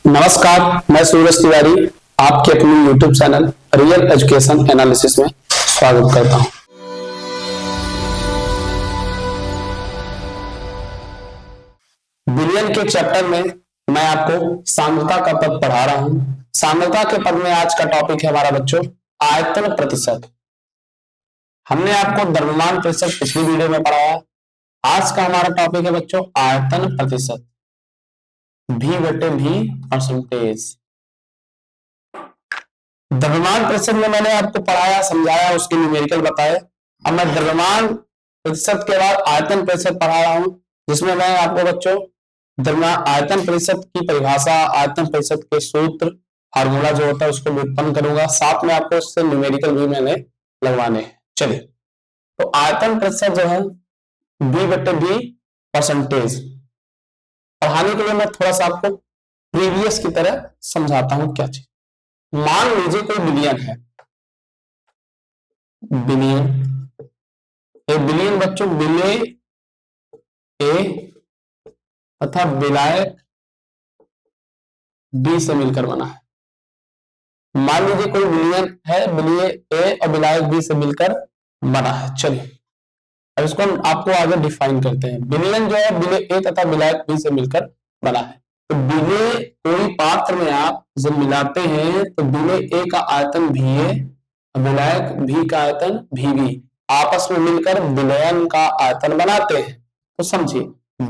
नमस्कार, मैं सूरज तिवारी आपके अपने YouTube channel real education analysis में स्वागत करता हूं। बिलियन के चैप्टर में मैं आपको सांद्रता का पद पढ़ा रहा हूं। सांद्रता के पद में आज का टॉपिक है हमारा बच्चों आयतन प्रतिशत। हमने आपको द्रव्यमान प्रतिशत पिछली वीडियो में पढ़ाया। आज का हमारा टॉपिक है बच्चों आयतन प्रतिशत, V/V परसेंटेज। द्रव्यमान प्रतिशत में मैंने आपको पढ़ाया, समझाया, उसके न्यूमेरिकल बताए। अब मैं द्रव्यमान प्रतिशत के बाद आयतन प्रतिशत पढ़ा रहा हूं, जिसमें मैं आपको बच्चों द्रव्यमान आयतन प्रतिशत की परिभाषा, आयतन प्रतिशत के सूत्र, फार्मूला जो होता है उसको व्युत्पन्न करूंगा। साथ में आपको उससे न्यूमेरिकल भी मैंने लगवाने हैं। चलिए, तो आयतन प्रतिशत जो है V/V परसेंटेज पढ़ाने के लिए मैं थोड़ा सा आपको प्रीवियस की तरह समझाता हूं क्या चीज। मान लीजिए कोई बिलियन है, बिलियन, एक बिलियन बच्चों बिले ए तथा विलायक बी से मिलकर बना है। मान लीजिए कोई बिलियन है, बिलिये ए और विलायक बी से मिलकर बना है। चलिए अब इसको हम आपको आगे डिफाइन करते हैं। बिलियन जो है बिले ए तथा विलायक बी से मिलकर बना है। तो बिले कोई पात्र में आप जब मिलाते हैं तो बिले ए का आयतन भी ए, विलायक भी का आयतन भी बी, आपस में मिलकर विलयन का आयतन बनाते हैं। तो समझिए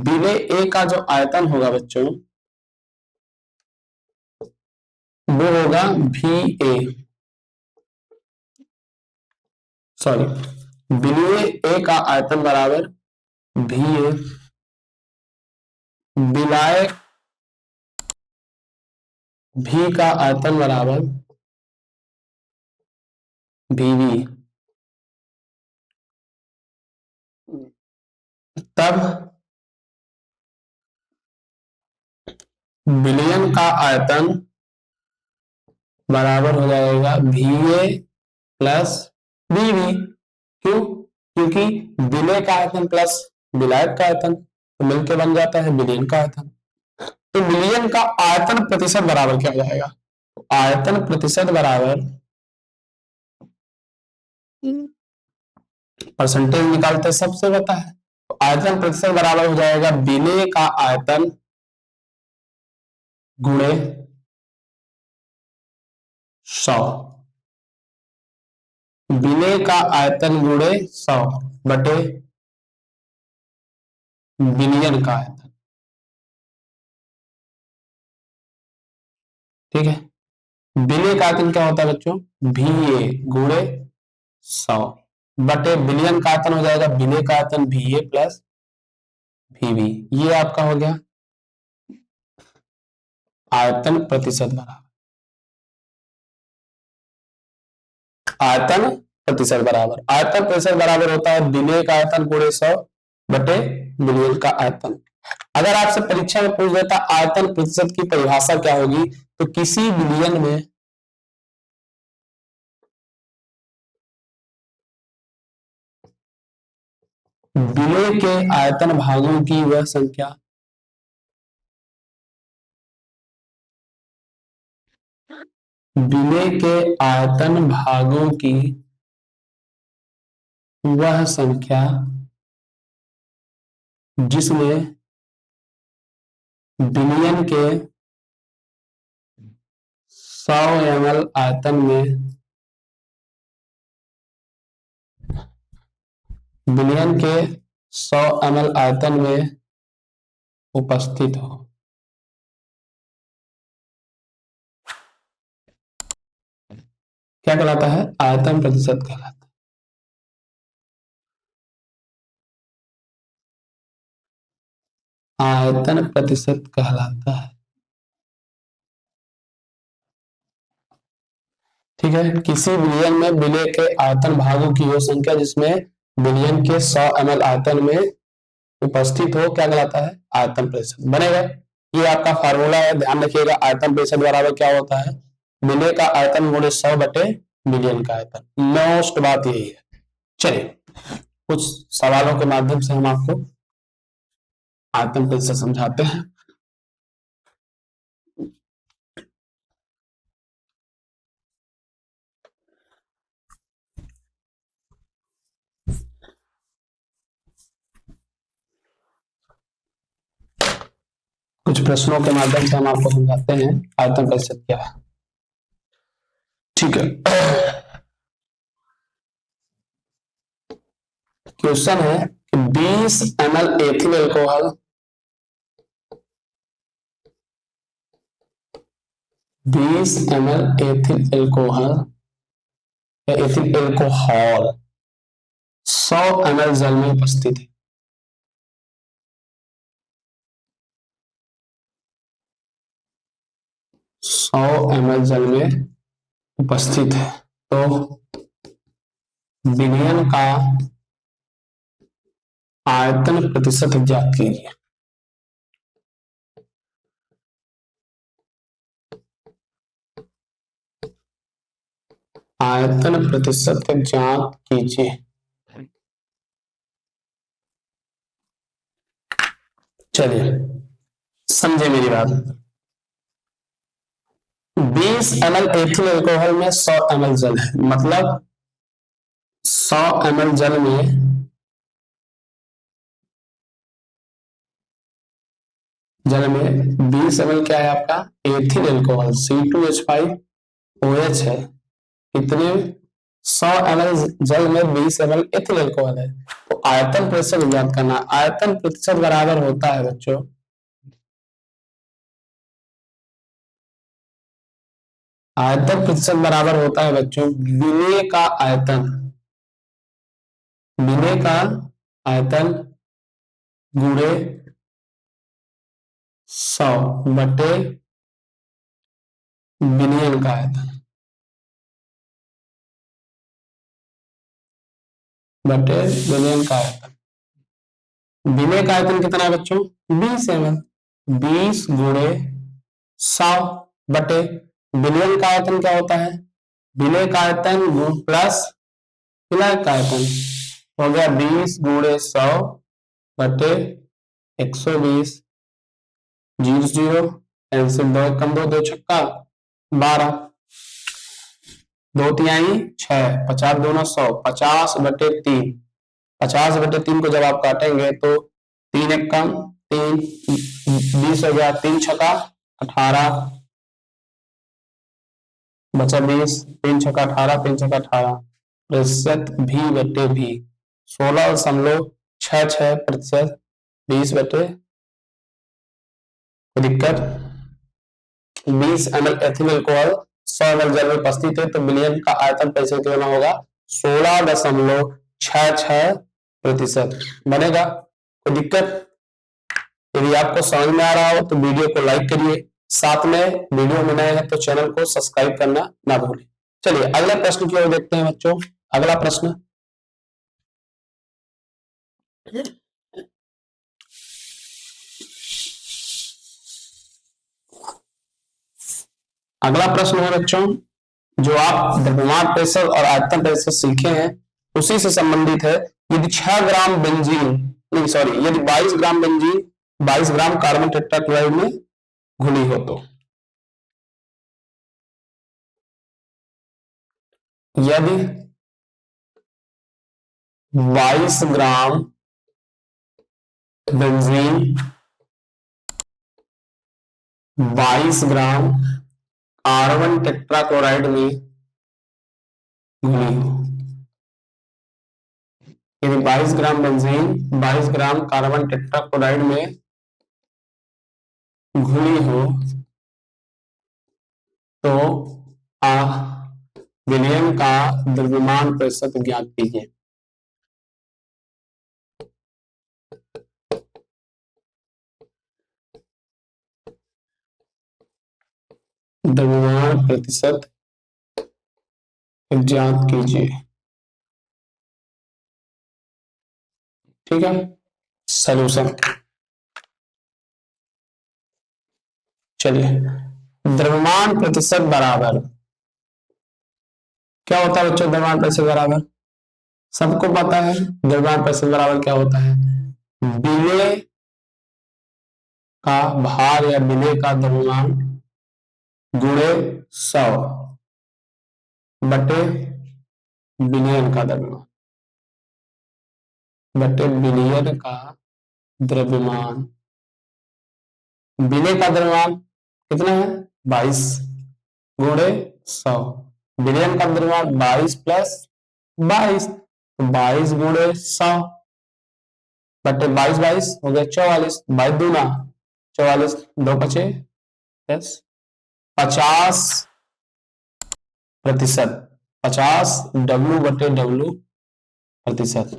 बिले ए का जो आयतन होगा बच्चों वो होगा भी ए, सॉरी, बिले ए का आयतन बराबर भी ए, विलायक भी का आयतन बराबर भी, तब विलयन का आयतन बराबर हो जाएगा VA प्लस BB। क्यों? क्योंकि विलय का आयतन प्लस विलायक का आयतन तो मिलकर बन जाता है विलयन का आयतन। तो विलयन का आयतन प्रतिशत बराबर क्या हो जाएगा? आयतन प्रतिशत बराबर परसेंटेज निकालते सबसे पता है। तो आयतन प्रतिशत बराबर हो जाएगा विलय का आयतन गुणे 100, विलय का आयतन गुणे 100 बटे विलयन का आयतन। ठीक है, विलय का आयतन क्या होता है बच्चों? VA गुणे 100 बटे विलयन का आयतन हो जाएगा विलय का आयतन VA प्लस VB। ये आपका हो गया आयतन प्रतिशत बराबर, आयतन प्रतिशत बराबर, आयतन प्रतिशत बराबर होता है विलय का आयतन गुणे 100 बटे विलयन का आयतन। अगर आपसे परीक्षा में पूछ देता आयतन प्रतिशत की परिभाषा क्या होगी, तो किसी विलयन में विलय के आयतन भागों की वह संख्या विलय के आयतन भागों की वह संख्या जिसमें विलयन के 100 ml आयतन में विलयन के 100 ml आयतन में उपस्थित हो। क्या कहलाता है? आयतन प्रतिशत कहलाता है। आयतन प्रतिशत कहलाता है। ठीक है, किसी विलयन में विलय के आयतन भागों की वो संख्या जिसमें विलयन के 100 ml आयतन में उपस्थित हो, क्या कहलाता है? आयतन प्रतिशत बनेगा। ये आपका फार्मूला है, ध्यान रखिएगा। आयतन प्रतिशत बराबर क्या होता है? विलय का आयतन गुणे 100 बटे विलयन का आयतन। मोस्ट बात यही है। चलिए कुछ सवालों के माध्यम से हम आपको आयतन प्रतिशत समझाते हैं। कुछ प्रश्नों के माध्यम से हम आपको समझाते हैं आयतन प्रतिशत क्या है। ठीक है, क्वेश्चन है कि 20 ml ethyl alcohol 20 ml ethyl alcohol या एथिल एल्कोहल 100 ml जल में उपस्थित है। 100 ml जल में उपस्थित है तो विलयन का आयतन प्रतिशत ज्ञात कीजिए। आयतन प्रतिशत ज्ञात कीजिए। चलिए समझे मेरी बात। 20 ml एथिल एल्कोहल में 100 ml जल है, मतलब 100 ml जल में 20 ml क्या है आपका एथिल एल्कोहल C2H5OH है। कितने 100 ml जल में 20 ml एथिल एल्कोहल है, तो आयतन प्रतिशत ज्ञात करना। आयतन प्रतिशत बराबर होता है बच्चों, आयतन प्रतिशत बराबर होता है बच्चों विलय का आयतन, विलय का आयतन गुणे 100 बटे विलयन का आयतन बटे विलयन का आयतन। विलय का आयतन कितना है बच्चों 20 ml, 20 गुणे 100 बटे विलयन का आयतन क्या होता है, विलय का आयतन प्लस विलय का आयतन हो गया 20 गुणे 100 बटे 120। 0 0 एलसीएम 2 कम 2 2 छक्का 12, 2 तिहाई 6, 50 दोनों 100, 50 बटे 3, 50 बटे 3 को जब आप काटेंगे तो 3 एक कम 3, 20 हो गया, 3 छक्का 18 बचा 20, 3 छक्का 18, 3 छक्का 18 प्रतिशत भी बटे भी 16.66 प्रतिशत 20 बटे दिक्कत 20 ml एथिल एल्कोहल 100 ml जल में उपस्थित है तो विलयन का आयतन प्रतिशत कितना होगा 16.66 प्रतिशत बनेगा। कोई दिक्कत? यदि आपको समझ में आ रहा हो तो वीडियो को लाइक करिए, साथ में वीडियो में नए हैं तो चैनल को सब्सक्राइब करना ना भूलें। चलिए अगला प्रश्न की ओर देखते हैं बच्चों। अगला प्रश्न है बच्चों, जो आप द्रव्यमान प्रेशर और आयतन प्रेशर सीखे हैं उसी से संबंधित है। यदि 6 ग्राम बेंजीन नहीं सॉरी यदि 22 gram benzene 22 gram carbon tetrachloride में घुली हो तो यदि 22 gram benzene 22 gram carbon tetrachloride में घुली हो, यदि 22 gram benzene 22 gram carbon tetrachloride में घुली हो तो विलयन का द्रव्यमान प्रतिशत ज्ञात कीजिए। द्रव्यमान प्रतिशत ज्ञात कीजिए। ठीक है, सॉल्यूशन चलिए। द्रव्यमान प्रतिशत बराबर क्या होता है बच्चों, द्रव्यमान प्रतिशत बराबर सबको पता है। द्रव्यमान प्रतिशत बराबर क्या होता है, विलय का भार या विलय का द्रव्यमान गुणे 100 बटे विलयन का द्रव्यमान बटे विलयन का द्रव्यमान विनय का द्रव्यमान कितना है 22 गुणे 100। विलयन का द्रव्यमान 22 प्लस 22, 22 गुणे 100 बटे 22 22 हो गया 44, 22 दूना 44, 2 बचे 10, 50%, 50 डब्ल्यू बटे डब्ल्यू प्रतिशत।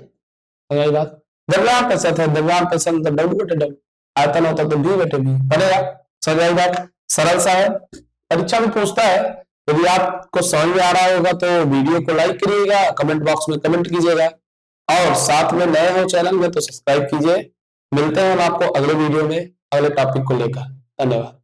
यही बात द्रव्यमान प्रतिशत है, द्रव्यमान प्रतिशत मतलब डब्ल्यू बटे डब्ल्यू, आयतन होता तो बी बटे बी पड़ेगा। समझ आई बात, सरल सा है। परीक्षा में पूछता है, यदि आपको समझ में आ रहा होगा तो वीडियो को लाइक करिएगा, कमेंट बॉक्स में कमेंट कीजिएगा और साथ में नए हो चैनल में तो सब्सक्राइब कीजिए। मिलते हैं हम आपको अगले वीडियो में अगले टॉपिक को लेकर। धन्यवाद।